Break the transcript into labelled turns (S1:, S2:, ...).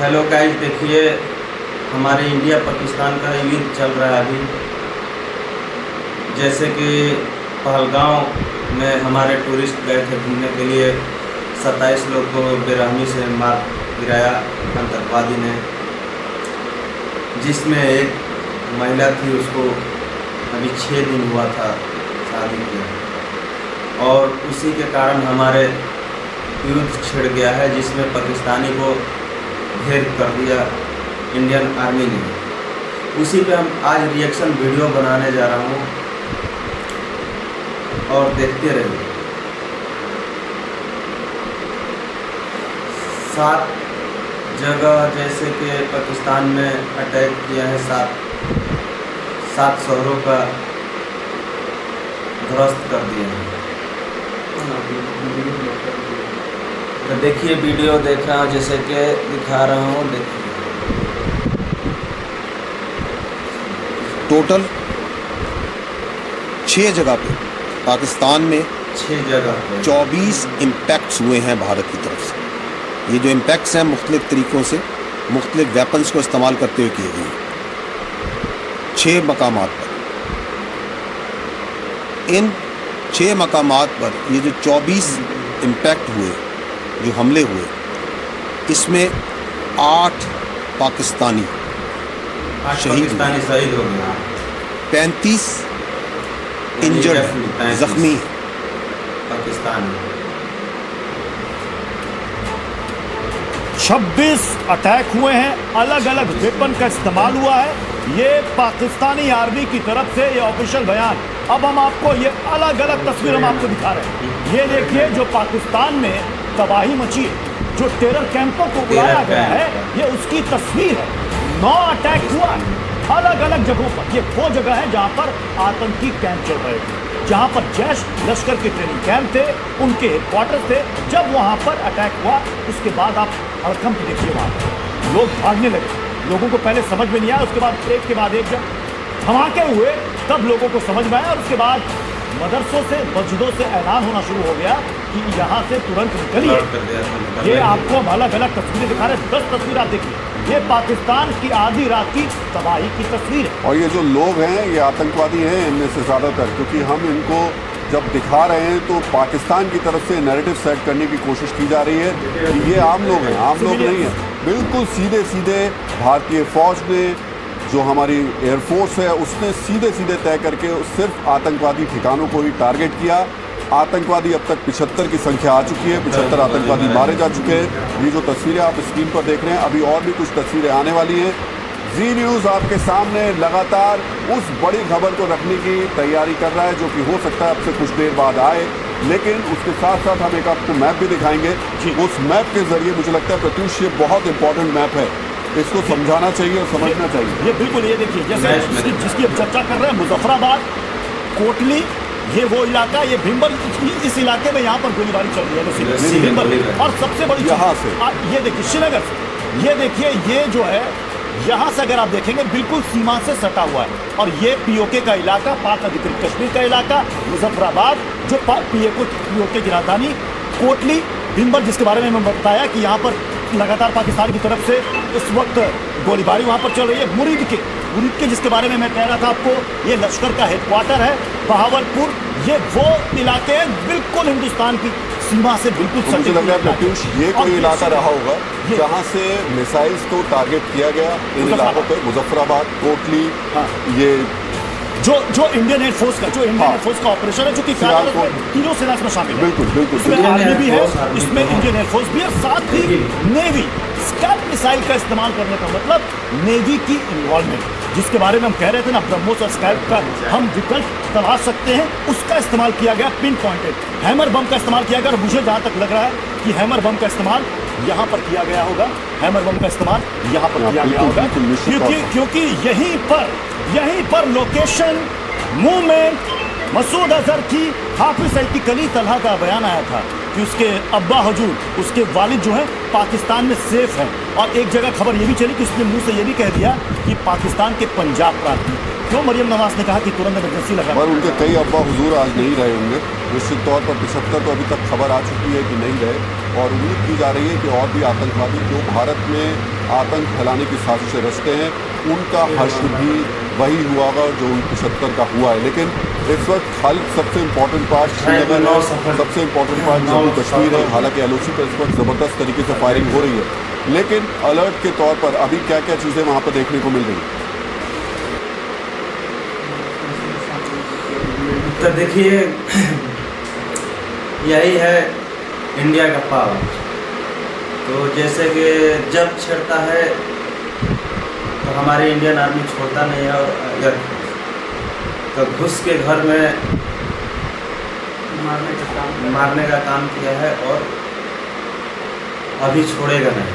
S1: Hello guys, देखिए हमारे India Pakistan का युद्ध चल रहा है अभी। जैसे कि पहलगांव में हमारे टूरिस्ट गए थे घूमने के लिए, 27 लोग को बेरहमी से मार गिराया आतंकवादी ने, जिसमें एक महिला थी, उसको अभी 6 दिन हुआ था शादी किया, और उसी के कारण हमारे युद्ध छिड़ गया है, जिसमें पाकिस्तानी को घेर कर दिया इंडियन आर्मी ने। उसी पे हम आज रिएक्शन वीडियो बनाने जा रहा हूँ और देखते रहिए। 7 जगह जैसे कि पाकिस्तान में अटैक किया है, 7 शहरों का ध्वस्त कर दिया है। तो देखिए, वीडियो देख रहा हूँ, जैसे कि दिखा रहा हूँ, देखिए।
S2: टोटल 6 जगह पे पाकिस्तान में
S1: 6 जगह पे
S2: 24 इम्पैक्ट्स हुए हैं भारत की तरफ से। ये जो इम्पैक्ट्स हैं मुख्तलिफ तरीक़ों से, मुख्तलिफ वेपन्स को इस्तेमाल करते हुए किए गए हैं 6 मकामात पर। इन 6 मकामात पर ये जो 24 इम्पैक्ट हुए, जो हमले हुए, इसमें 8 पाकिस्तानी शहीद
S1: हो गया,
S2: 35 इंजर्ड जख्मी
S1: पाकिस्तान।
S3: 26 अटैक हुए हैं, अलग अलग वेपन का इस्तेमाल हुआ है। ये पाकिस्तानी आर्मी की तरफ से ये ऑफिशियल बयान। अब हम आपको ये अलग अलग तस्वीर हम आपको दिखा रहे हैं। ये देखिए, जो पाकिस्तान में तबाही मची है, जो टेरर कैंपों को उड़ाया गया है, ये उसकी तस्वीर है। 9 अटैक हुआ है अलग अलग जगहों पर। ये वो जगह है जहां पर आतंकी कैंप चल रहे थे, जहां पर जैश लश्कर के ट्रेनिंग कैंप थे, उनके हेडक्वार्टर थे। जब वहां पर अटैक हुआ, उसके बाद आप हड़कंप देखिए, वहां पर लोग भागने लगे। लोगों को पहले समझ में नहीं आया, उसके बाद एक के बाद एक जब धमाके हुए, तब लोगों को समझ में आया, और उसके बाद मदरसों से, मस्जिदों से ऐलान होना शुरू हो गया कि यहाँ से तुरंत निकलिए। ये आपको हम अलग अलग तस्वीरें दिखा रहे हैं, 10 तस्वीर आप देखिए। ये पाकिस्तान की आधी रात की तबाही की तस्वीर है।
S4: और ये जो लोग हैं, ये आतंकवादी हैं इनमें से ज़्यादातर, क्योंकि हम इनको जब दिखा रहे हैं तो पाकिस्तान की तरफ से नैरेटिव सेट करने की कोशिश की जा रही है कि ये आम लोग हैं। आम लोग नहीं हैं, बिल्कुल सीधे सीधे भारतीय फ़ौज ने, जो हमारी एयरफोर्स है, उसने सीधे सीधे तय करके सिर्फ आतंकवादी ठिकानों को ही टारगेट किया। आतंकवादी अब तक 75 की संख्या आ चुकी है, 75 आतंकवादी मारे जा चुके हैं। ये जो तस्वीरें आप स्क्रीन पर देख रहे हैं, अभी और भी कुछ तस्वीरें आने वाली हैं। जी न्यूज़ आपके सामने लगातार उस बड़ी खबर को रखने की तैयारी कर रहा है, जो कि हो सकता है अब से कुछ देर बाद आए, लेकिन उसके साथ साथ हम एक आपको मैप भी दिखाएंगे। उस मैप के जरिए मुझे लगता है प्रत्युष, ये बहुत इंपॉर्टेंट मैप है, इसको समझाना चाहिए और समझना चाहिए।
S3: ये बिल्कुल, ये देखिए, जैसे जिसकी अब चर्चा कर रहे हैं, मुजफ्फराबाद, कोटली, ये वो इलाका, ये भिंबर, इस इलाके में यहाँ पर गोलीबारी चल रही है भिंबर। और सबसे बड़ी
S4: यहाँ से
S3: ये देखिए, श्रीनगर से, ये देखिए, ये जो है यहाँ से अगर आप देखेंगे बिल्कुल सीमा से सटा हुआ है। और ये पीओके का इलाका, पाक अधिकृत कश्मीर का इलाका, मुजफ्फराबाद, जो पीओके की राजधानी, कोटली, भिंबर, जिसके बारे में मैंने बताया कि यहाँ पर लगातार पाकिस्तान की तरफ से इस वक्त गोलीबारी वहाँ पर चल रही है। मुरीद के जिसके बारे में मैं कह रहा था आपको, ये लश्कर का हेडक्वार्टर है, बहावलपुर। ये वो इलाके हैं बिल्कुल हिंदुस्तान की सीमा से बिल्कुल
S4: तो मुझे लग रहा है प्रत्युष, ये कोई इलाका रहा होगा जहाँ से मिसाइल्स को टारगेट किया गया इन इलाकों पर। मुजफ्फराबाद, कोटली, ये
S3: जो इंडियन एयरफोर्स का, एयरफोर्स का ऑपरेशन है, जो कि तीनों सेना में शामिल है।
S4: बिल्कुल
S3: इसमें आर्मी भी है, इसमें इंडियन एयरफोर्स भी है, साथ ही नेवी। स्कैल्प मिसाइल का इस्तेमाल करने का मतलब नेवी की इन्वॉल्वमेंट, जिसके बारे में हम कह रहे थे ना, ब्रह्मोस और स्कैल्प का हम विकल्प तलाश सकते हैं, उसका इस्तेमाल किया गया। पिन पॉइंटेड हैमर बम का इस्तेमाल किया गया, और मुझे जहाँ तक लग रहा है कि हैमर बम का इस्तेमाल यहाँ पर किया गया होगा, हैमर बम का इस्तेमाल यहाँ पर किया गया होगा, क्योंकि यहीं पर लोकेशन, मूवमेंट, मसूद अजहर की, हाफिज सईद की कली तलहा का बयान आया था कि उसके अब्बा हजूर, उसके वालिद जो हैं पाकिस्तान में सेफ हैं। और एक जगह खबर ये भी चली कि उसने मुंह से ये भी कह दिया कि पाकिस्तान के पंजाब प्रांत में। क्यों मरियम नवाज ने कहा कि तुरंत इमरजेंसी लगा।
S4: पर उनके कई अब्बा हुजूर आज नहीं रहे होंगे, निश्चित तौर पर 75 तो अभी तक खबर आ चुकी है कि नहीं रहे, और उम्मीद की जा रही है कि और भी आतंकवादी जो भारत में आतंक फैलाने की साजिशें रचते हैं उनका हश्र भी वही हुआ होगा जो 75 का हुआ है। लेकिन इस वक्त खालिद सबसे इम्पोर्टेंट पार्ट श्रीनगर है, सबसे इम्पोर्टेंट पार्ट जम्मू कश्मीर है। हालांकि LOC पर इस वक्त ज़बरदस्त तरीके से फायरिंग हो रही है, लेकिन अलर्ट के तौर पर अभी क्या क्या चीज़ें वहाँ पर देखने को मिल रही हैं?
S1: तो देखिए, यही है इंडिया का पावर। तो जैसे कि जब छिड़ता है तो हमारे इंडियन आर्मी छोड़ता नहीं है, और अगर तो घुस के घर में मारने का काम किया है और अभी छोड़ेगा नहीं।